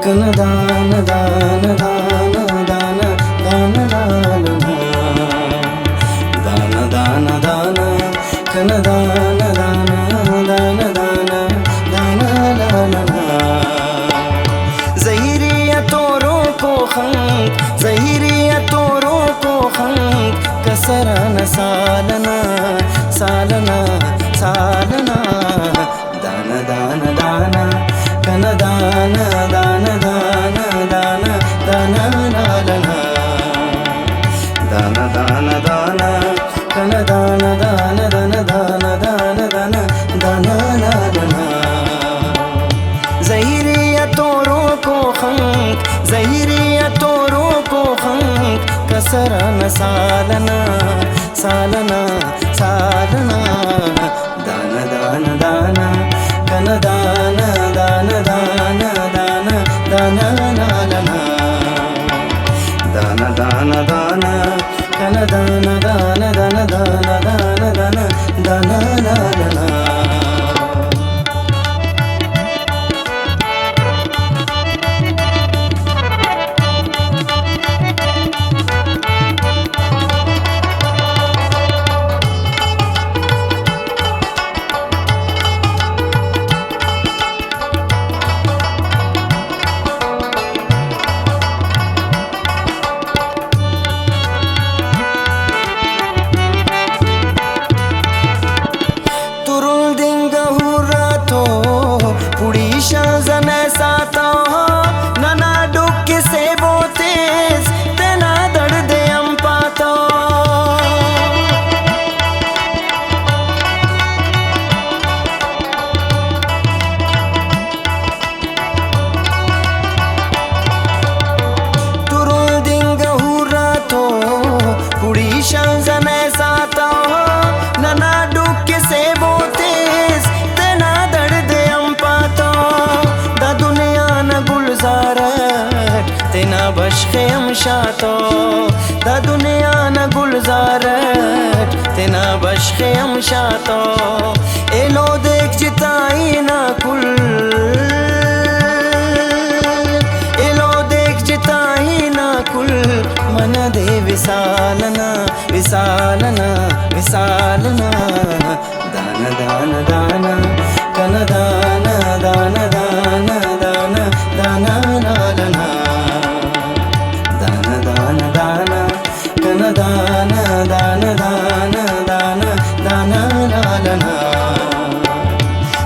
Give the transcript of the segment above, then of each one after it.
कन दान दान दान दान दान लालना दान दान दान कन दान दान दान दान दान लालना ज़हीरिया तोरों को खंक ज़हीरिया तोरों को खंक कसरन सालना सालना सालना दान दान दान कन दान दान दान दान दान लालना दान दान दान कन दान दान दान दान दान दान दान लालना ज़हीरिया तोरों को खंक ज़हीरिया तोरों को खंक कसरन सालना सालना सालना दान दान दान कन दान दान दान दान दान लालना दान दान दान कन दान दान दान दान दान दान दान लालना शातो दा दुनिया न गुलजारत तेना बश्के हम शातो एलो देख जिताई ना कुल एलो देख जिताई ना कुल मन दे विसालना विसालना विसालना दान दान दान कन दान दान दान दान दान लालना दान दान कन दान दान दान दान दान लालना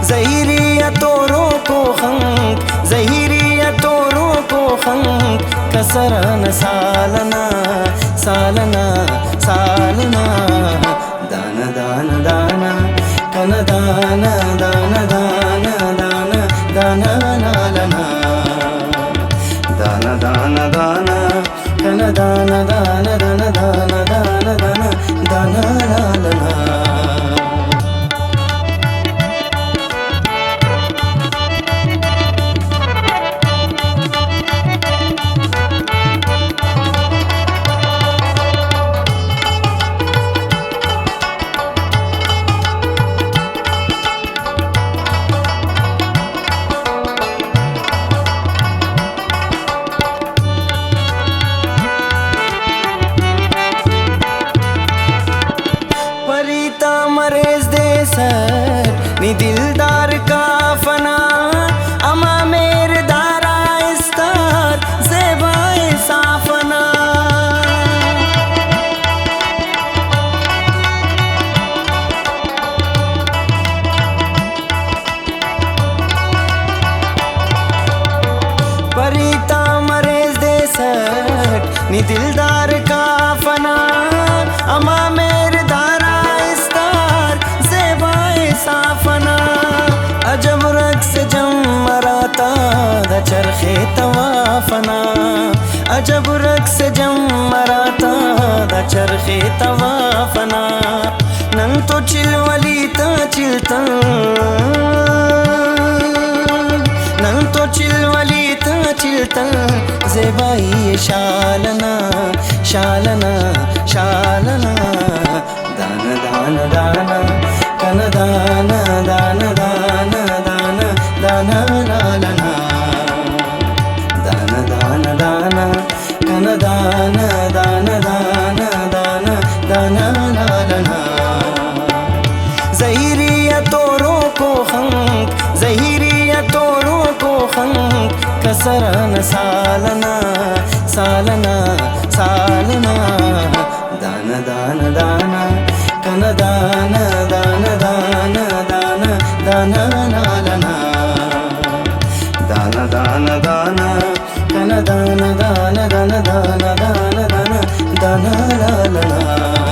ज़हीरिया तोरों को खंक ज़हीरिया तोरों को खंक कसरन सालना सालना सालना दान दान दान कन दान दान दान दान दान लालना दान दान दान कन दान दान दान दान दान दान दान लालना नी दिलदार का फना अमा मेरे दारा इस्तार ज़ेबाए साफना परीता मरेज दे सट नी दिलदार का फना अमा मेरे दारा इस्तार ज़ेबाए साफना अजब रक्स जम मराता द चरखे तवाफना अजब रक्स जम मराता द चरखे तवाफना नन तो चिलवलीता चिलता नन तो चिलवलीता चिलता ज़ेबाई शालना शालना शालना दान दान दान कन दान दान दान दान दान लालना कसरन सालना सालना सालना दान दान दाना कन दान दान दान दान दान नालना दान दान दाना कन दान दान दान दान दान दान दान नालना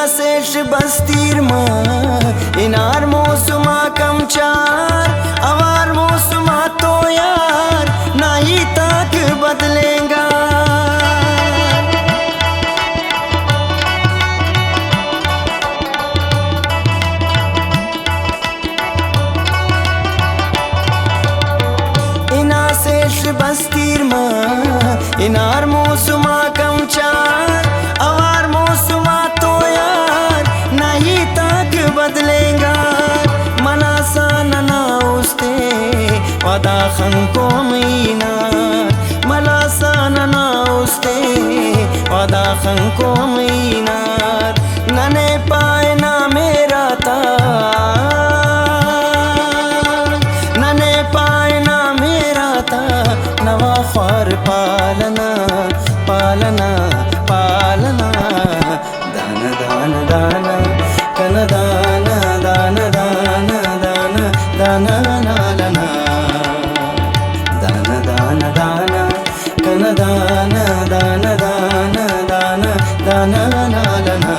सेश बस्तीर इनार मौसमा कम चार अवार मौसमा तो यार नहीं तक बदलेगा इना सेश बस्तीर इनार मौसमा कम चार अवार मौसमा तो बदलेगा मनासा नना उस्ते वादा खंको मीना मलासा नना उस्ते वादा खंको मीना नने पाए ना मेरा था नने पाए ना मेरा था नवा ख्वार पालना पालना पालना दान दान दाना कन दान दान दान दान दान नालना दान दान दाना कन दान दान दान दान दान नालना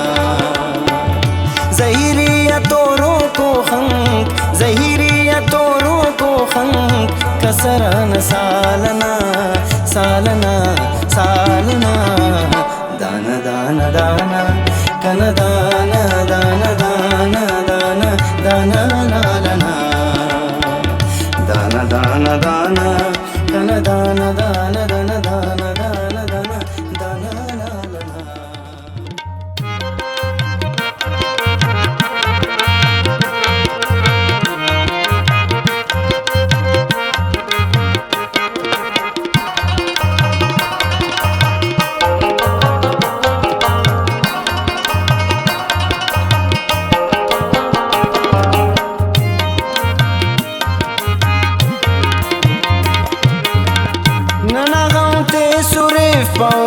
ज़हीरिया तोरों को खंक ज़हीरिया तोरों को खंक कसरन सालना सालना सालना दान दान दाना कन दान दान दान दान दान नालना दान दान दाना कन दान दान दान दान दान दान दान नालना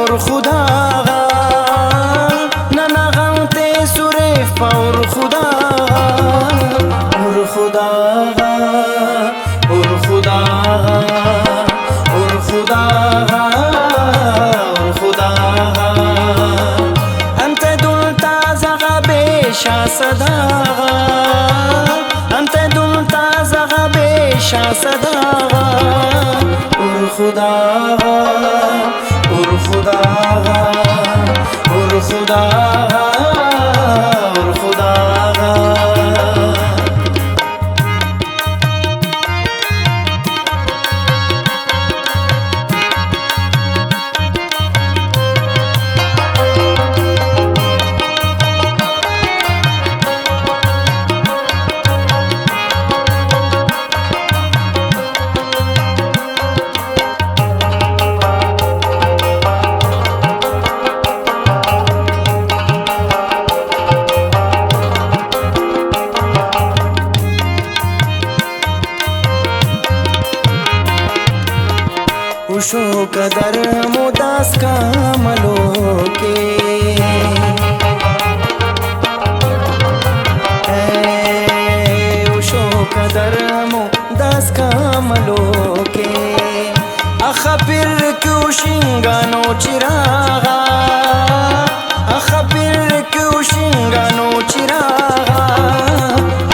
और खुदा नना गमते सुरेफ और खुदा और खुदा और खुदा और खुदा और खुदा अंत दुलता जगा बेशा सदा अंत दुलता जगा बेशा सदा और खुदा और खुदा और खुदा और खुदा उशो कदर मुदास का मलो के उशो कदर मुदास का मलो के अखबिर कुशिंगानो चिरागा अखबिर कुशिंगानो चिरागा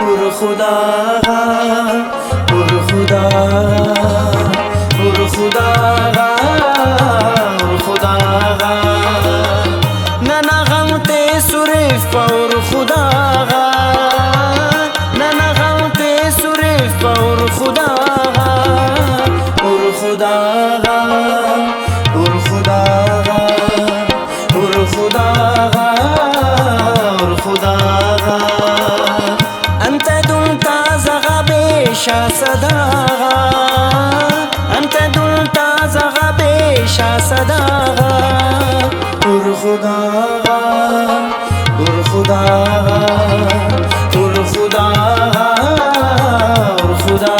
और खुदा और खुदा और खुदा और खुदा नना गमते सुरेफ और खुदा नना गमते सुरेफ और खुदा बेशा सदा उर खुदा उर खुदा उर खुदा उर खुदा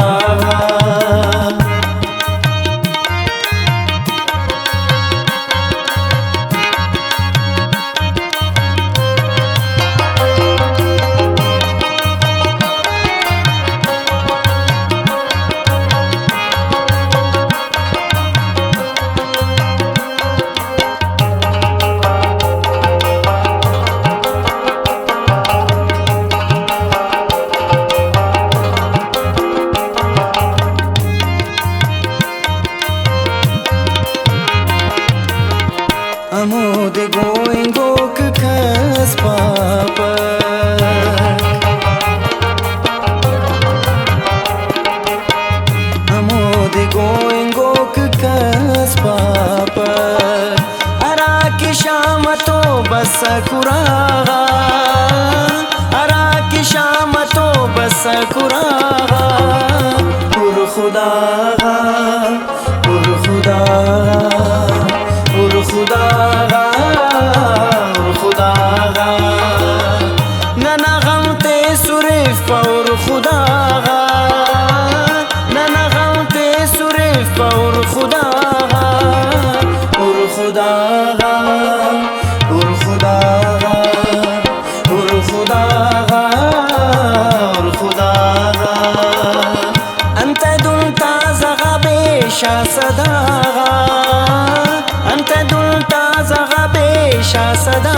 Amod going gok kas papa Amod going gok kas papa Ara ki sham to bas kuraga Ara ki sham to bas kuraga Ur khuda ur khuda खुदा खुदा नना गम ते सुरेफ और खुदा नना गम ते सुरेफ और खुदा और खुदा और खुदा और खुदा और खुदा अंत दुलता जगा बेशा सदा सदा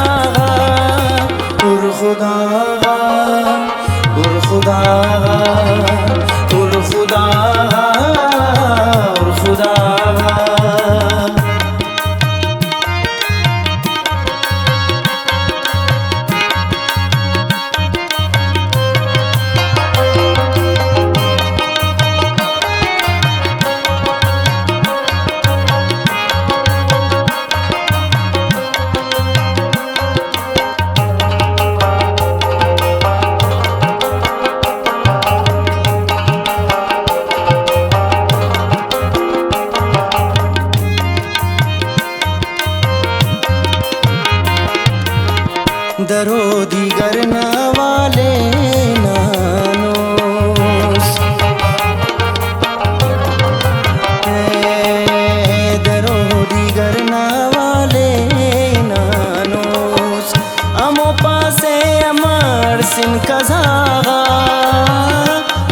उर खुदा उर खुदा उर खुदा उर खुदा दरो दीगर न वाले नानोस दरो दीगर न वाले नानोस अमो पासे अमर सिन कज़ागा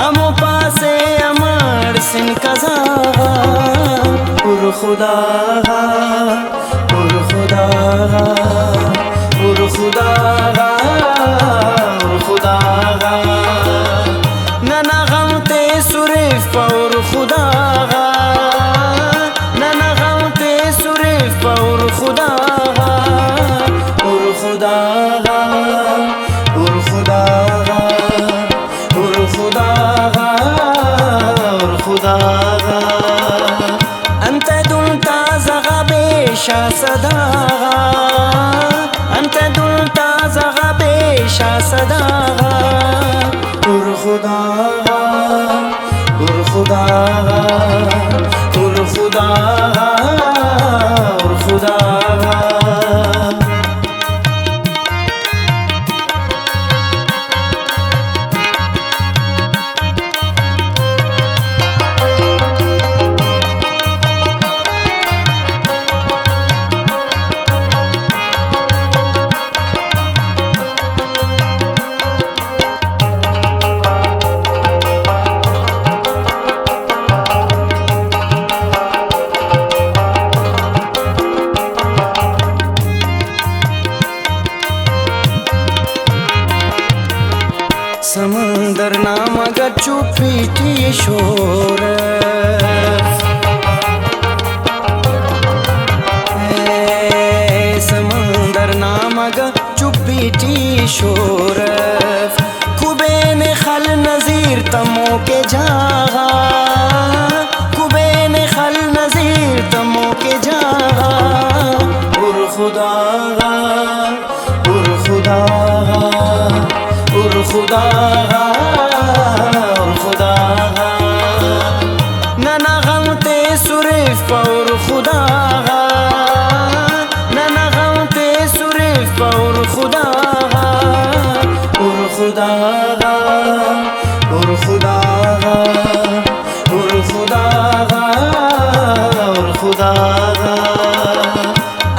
अमो पासे अमर सिन कज़ागा उर खुदा उर खुदा उर खुदा उर खुदा नना गम ते सुरेफ और खुदा नना गम ते सुरेफ और खुदा उर खुदा उर खुदा उर खुदा उर खुदा अंत दुलता जगा बेशा सदा अंत दुलता जगा बेशा सदा उर खुदा उर खुदा उर खुदा उर खुदा समंदर नामक चुपी शोर समंदर नामक चुपी शोर कुबेन खल नजीर तमो के जागा कुबेन खल नजीर तमो के जागा उर खुदा उर खुदा उर खुदा उर खुदा नना गम ते सुरेफ और खुदा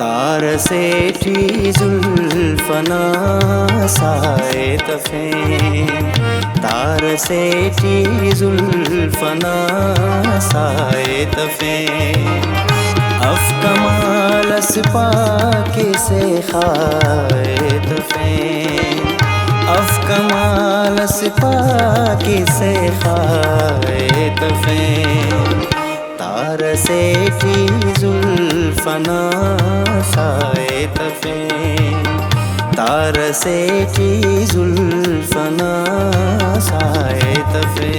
तार सेठी जुल्फना साए तफे तार सेठी जुल्फना साए तफे अफ कमालस पाके से खाए तफे अफ कमालस पाके से खाए तफे तार सेठी जुल्फना साए तफे तार सेठी जुल्फना साए तफे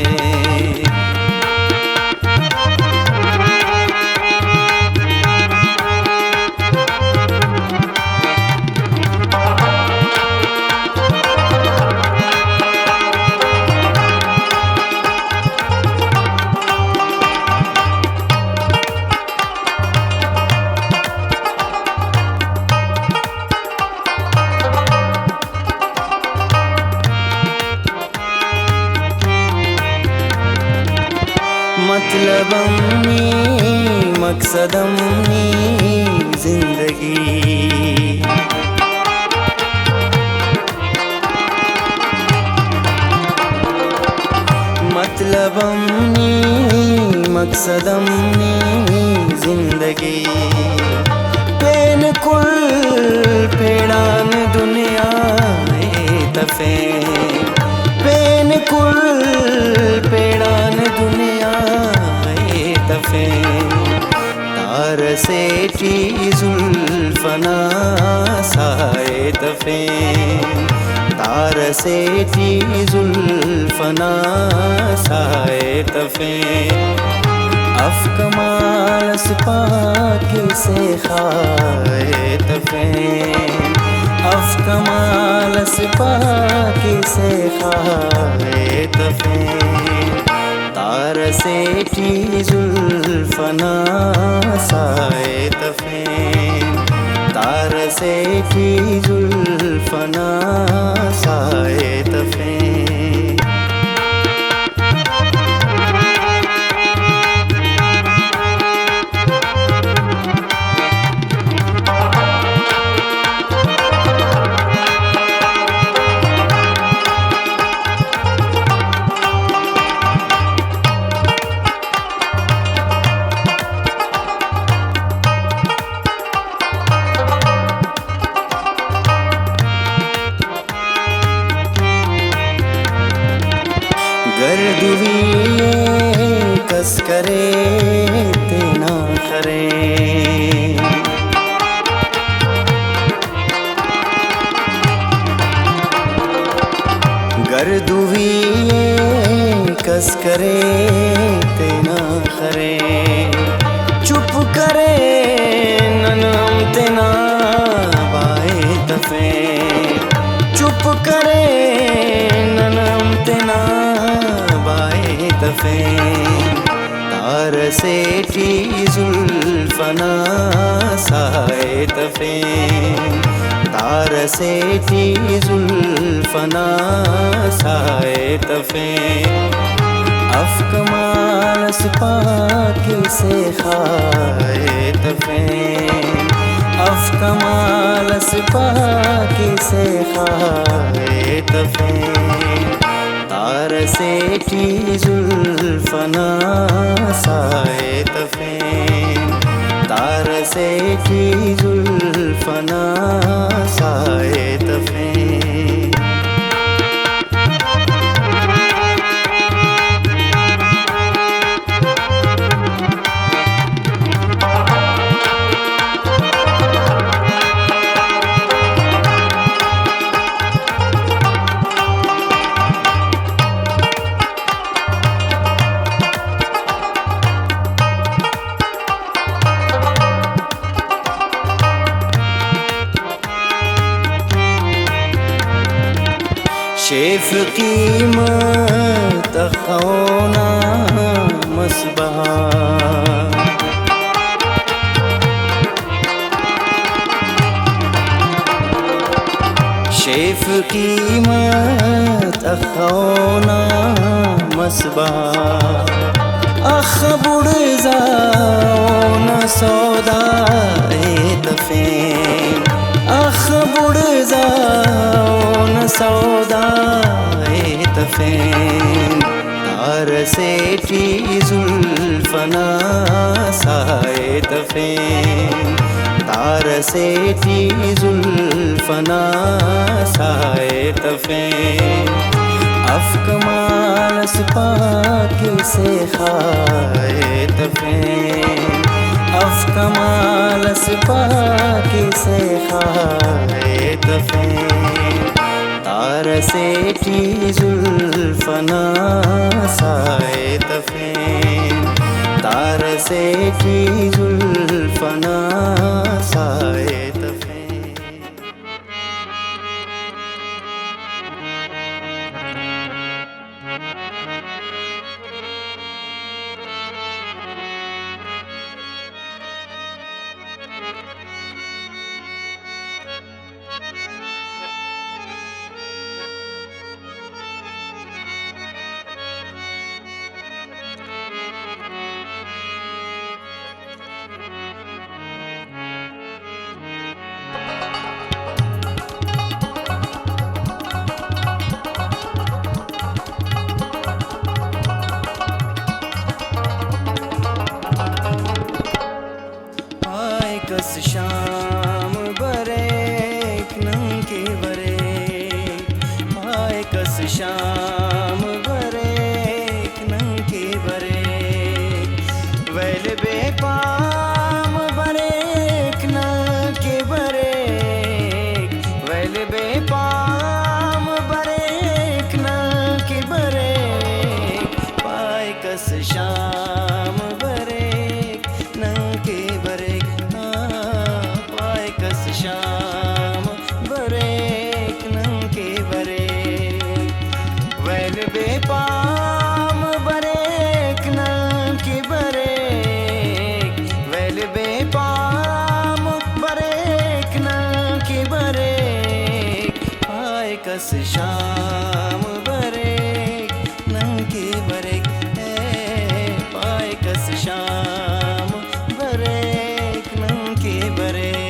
मतलबमनी मकसदमनी जिंदगी मतलबमनी मकसदमनी जिंदगी पेन कुल पेड़ान दुनिया तफे पेन कुल पेड़ान दुनिया तफे तार सेठी जुल्फना साए तफे तार सेठी जुल्फना साए तफे अफ कमालस पाके से खाए तफे अफ कमालस पाके से खाए तफे तार सेठी जुल्फना साए तफे तार सेठी जुल्फना साए तफे गर्दुवी कस करे तेना करे गर्दुवी कस करे तेना करे चुप करे ननम तेना बाए तफे चुप करे ननम तेना तफे तार सेठी जुल्फना साए तफे तार सेठी जुल्फना साए तफे अफ कमालस पाके से खाए तफे अफ कमालस पाके से खाए तफे तार सेठी जुल्फना साए तफे तार तार से की जुल्फना साए तफे शेफ कीमत खौना मसबहा शेफ कीमत खौना मसबहा अख बुढ़ जाओ न सौदा दफे अख बुढ़ जाओ न सौदा दफे तार से की जुल्फना साए दफे तार से की जुल्फना साए दफे अफकमाल पाकी से खाए दफे अफकमाल पाकी से खाए दफे तार से की जुल्फना साए दफे तार से की जुल्फना साए दफे कस शाम बरेक नंके बरेक आए कस शाम बरेक नंके बरेक वैल बेपाम बरेक नंके बरेक वैल बेपाम बरेक नंके बरेक पाए कस शाम बरेक नंके बरेक शाम बरेक नंके बरेक वैल बेपाम बरेक नंके बरेक वैल बेपाम बरेक नंके बरेक आए कस शाम बरेक नंके बरेक पाए कस शाम बरेक नंके बरेक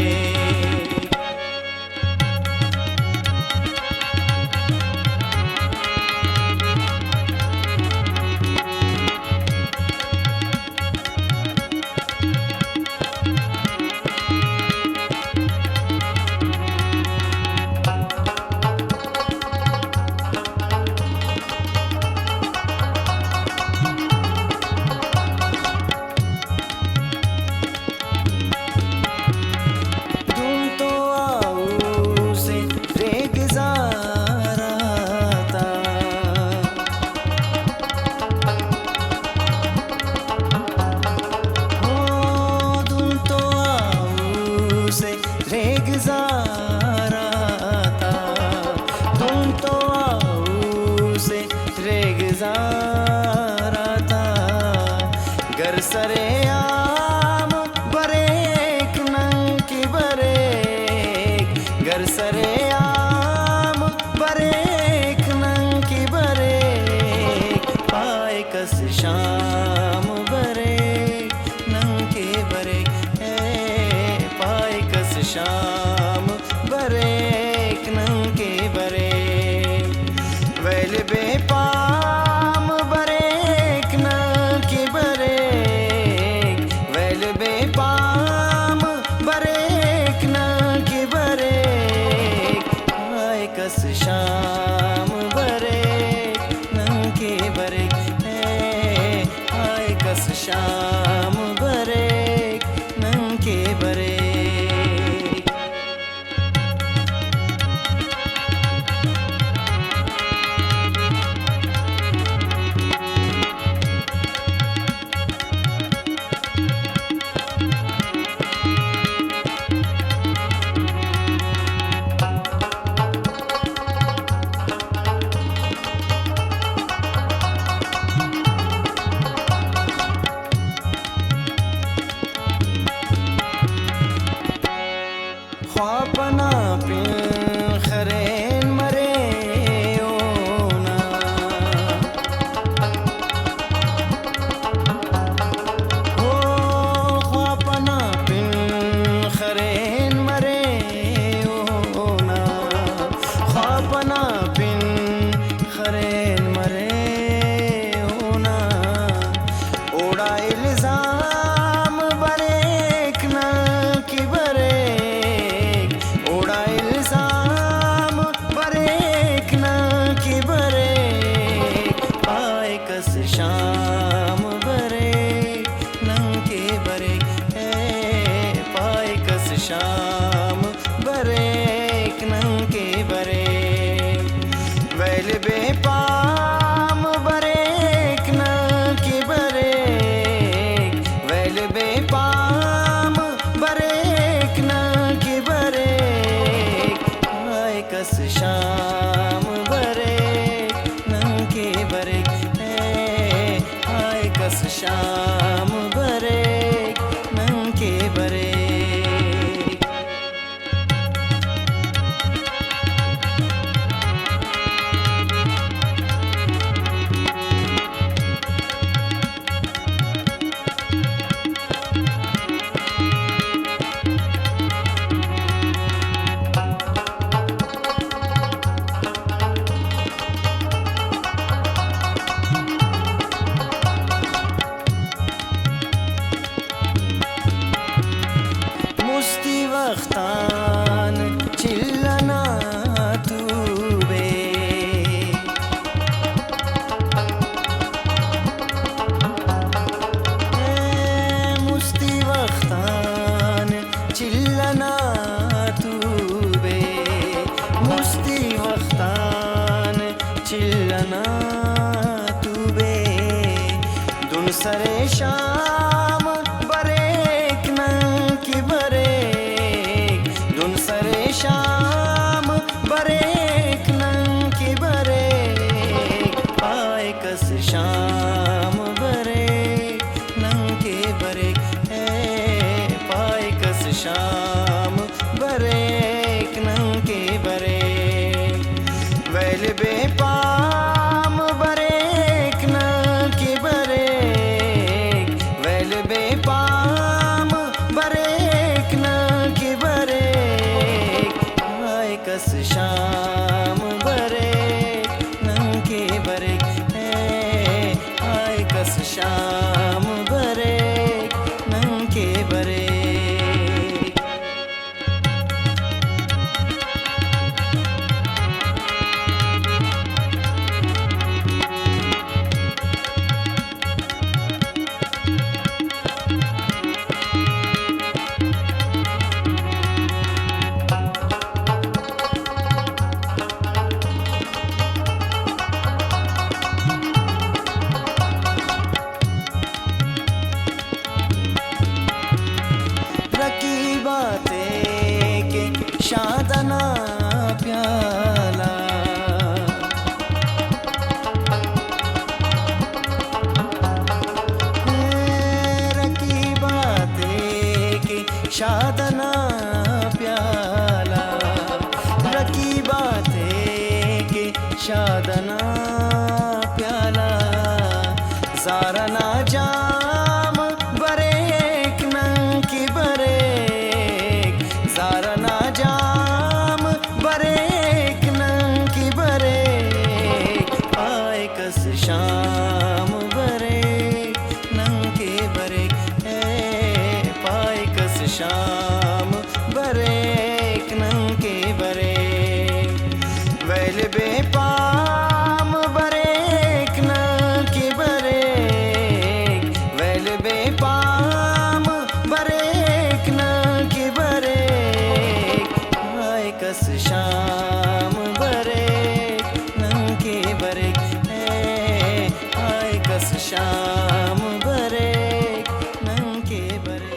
गर सरे आम बरेक नंकी बरेक गर सरे आम बरेक नंकी बरेक पाए कस शाम बरेक नंकी बरेक पाए कस शाम बरेक नंकी बरेक वैल बेपाम बरेक नंकी बरेक वैल बेपाम कस शाम बरे नंके बरे आय कस शाम बरे नंके बरे ख्वापना पिन खरेन मरे ओना हो ख्वापना पिन खरेन मरे ओना ख्वापना पिन खरेन मरे ओना ओड़ा इल्जाम बरेक ना कि बरे कस शाम बरे नंके बरे पाए कस शाम बरे नंके बरे वैल बेपाम बरे नंके बरे वैल बेपाम बरे नंके बरे पाए कस शाम बरे नंके बरे कस शाम बरे नंके बरे मुस्ती वक्तान चिल्लना तू बे मुस्ती वक्तान चिल्लना तू बे मुस्ती वक्तान चिल्लना तू बे दुन सरे शाम बरेक नंकी बरे दुन सरे शाम बरेक नंकी बरे पाए कस शाम बरे नंके बरे पाए कस शाम बरेक नंके बरे वैल बेपाम बरेक नंके बरे वैल बेपाम बरेक नंके बरे आय कस शाम बरे नंके बरे आय कस शाम बरे नंके बरे शाम बरे नंके बरे आय कस शाम बरे नंके बरे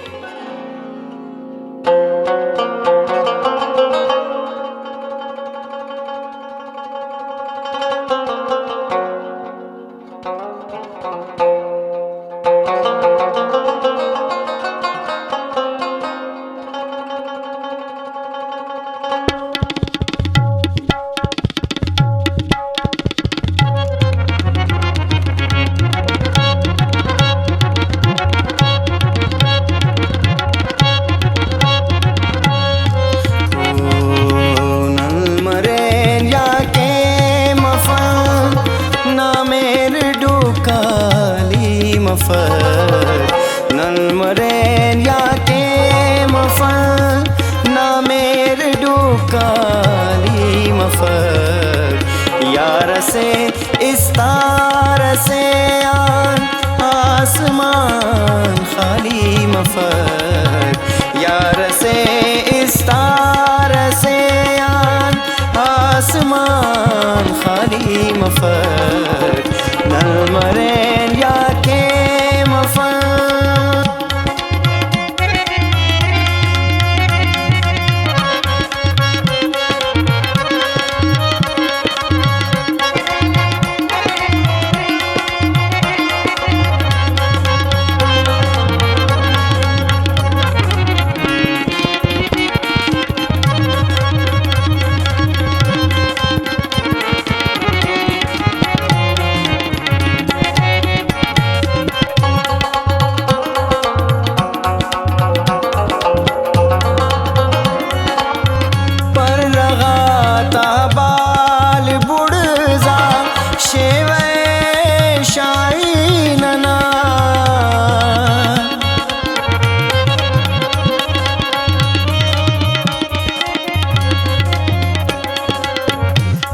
नल मरेन या के मफल ना मेरे डुकाली मफल यार से इस तार से आसमान खाली मफल यार से इस तार से आसमान खाली मफल नल मरेन या के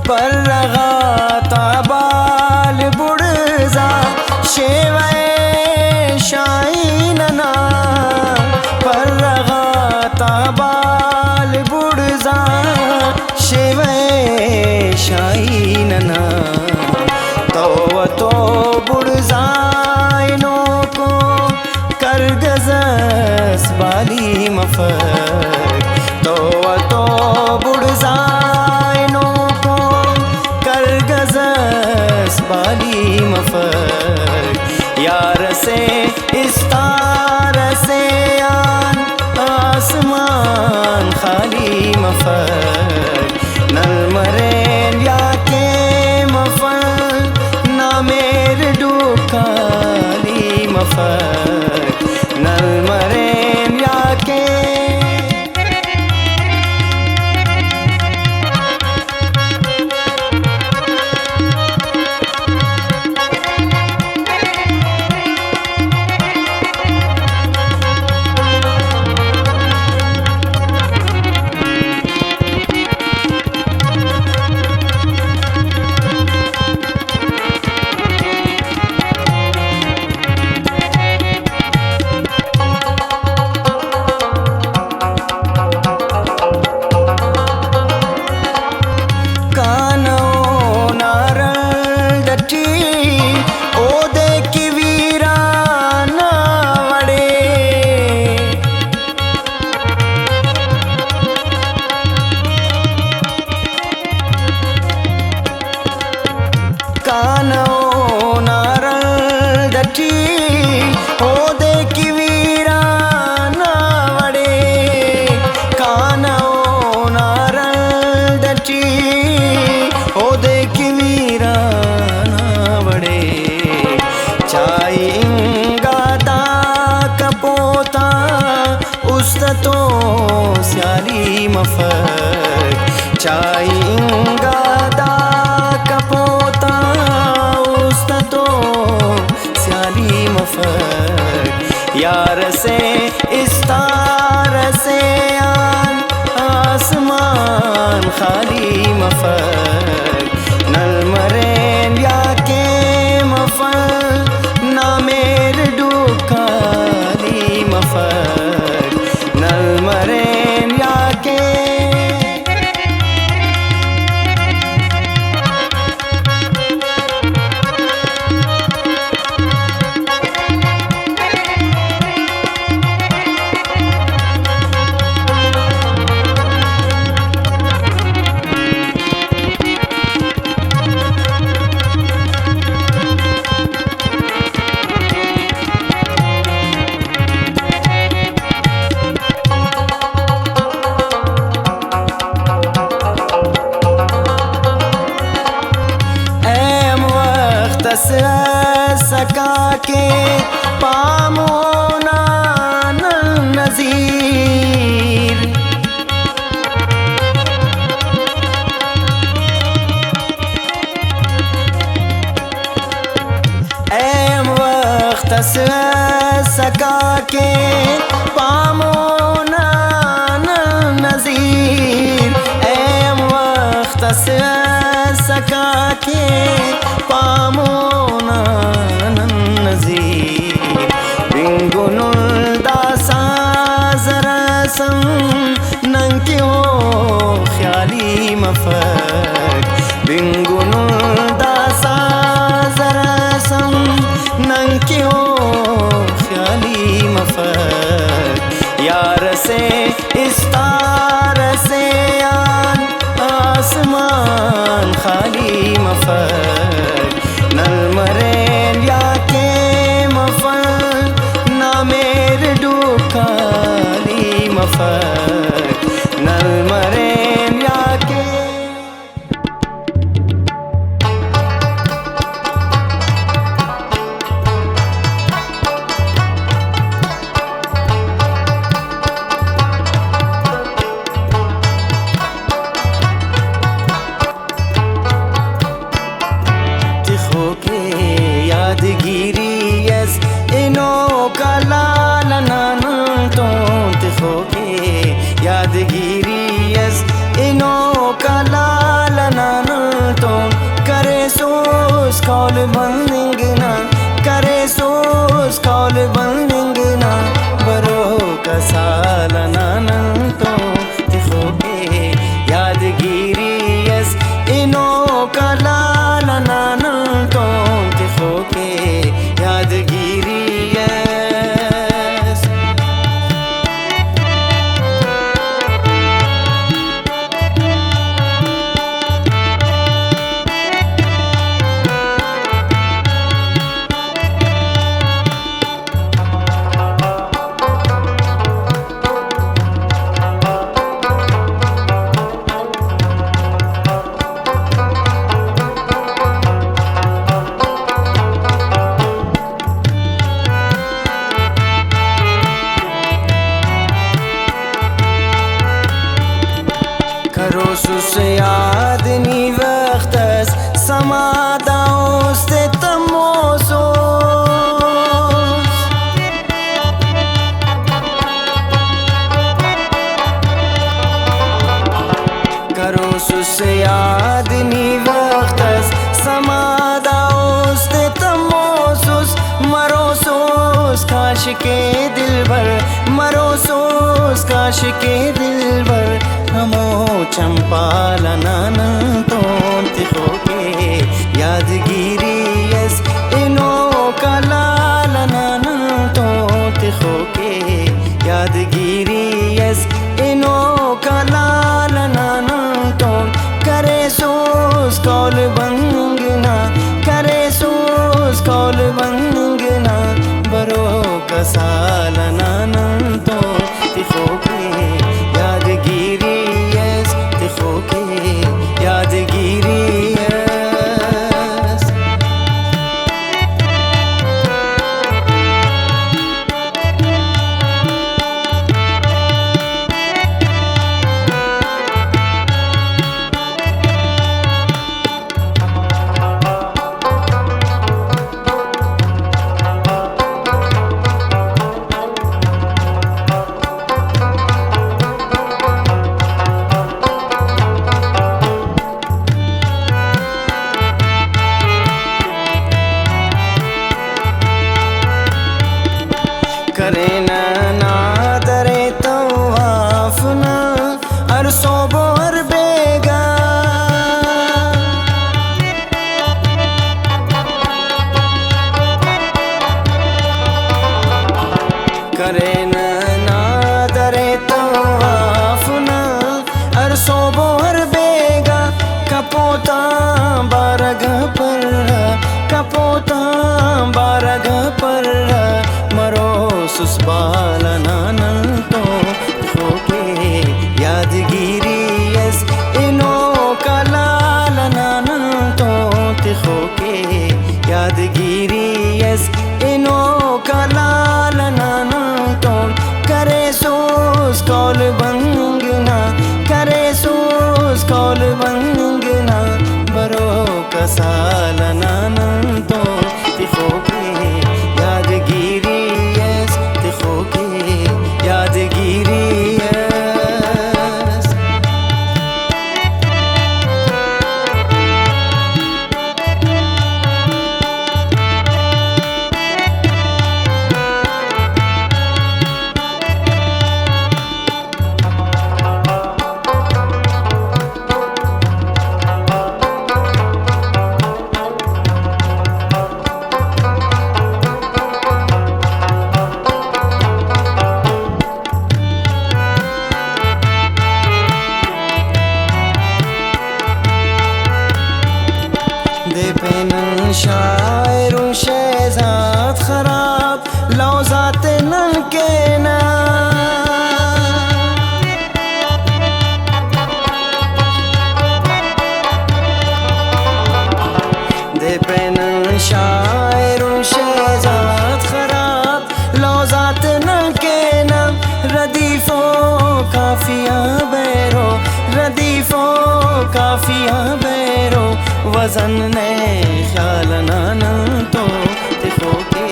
पर लगाता बाल बुड़जा शेवे शाइनना पर लगाता बाल बुड़जा शेवे शाइनना तो बुड़जाइनो को कर गज़स बाली मफक तो बुड़जा बाली मफक यार से इस तार से आसमान खाली मफक नल मरेन या के मफल ना मेरे डुकाली मफक नल मरेन या के स्याली मफक चाइंगा दा कपोता उस्ता तो स्याली मफक यार से इस तार से आसमान खाली मफक नल मरेन या के मफल ना मेरे डुकाली मफक नल मरेन या के वक्तस सका के पामोना नज़ीर वक्तस सका के पामोना नज़ीर बिंगुनुल दासा जरसम नंक्यो ख्याली मफक बिंगुनुल दासा जरसम नंक्यो ख्याली मफक यार से इस्तार से आन आसमान खाली मफक नल मरेल या के मफल ना मेरे डूखाली मफक नल मरेल या के के यादगिरी यस इनो कलालनन तो तिखो के यादगिरी यस इनो कलालनन तो करे सोस कॉल बंदिंगना करे सोस कॉल बंदिंगना बरो कसालनन तो तिखो के यादगिरी यस इनो कलालनन के यादगिरी यस करोसुस यादनी वक्तस समादाउस ते तमोसोस करोसुस यादनी वक्तस समादाउस ते तमोसोस मरोसोस काश के दिलबर मरोसोस काश के दिलबर हमो चंपालनन तो तिखो के यादगिरी यस इनो कलालनन तो तिखो के यादगिरी यस इनो कलालनन तो करे सोस कौल बंगना करे सोस कौल बंगना बरो कसालनन तो तिखो के यादगिरी तिखो के यादगिरी यस काफिया बैरो वजन ने ख्याल नानन तो तिखो के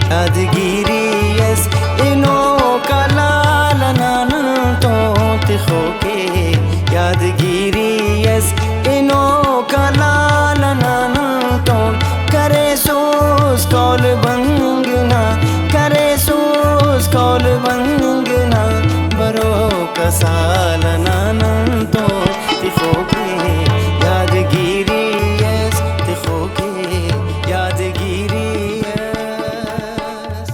यादगिरी यस इनो कलाल नानन तो तिखो के यादगिरी यस इनो कलाल नानन तो करे सोस कौल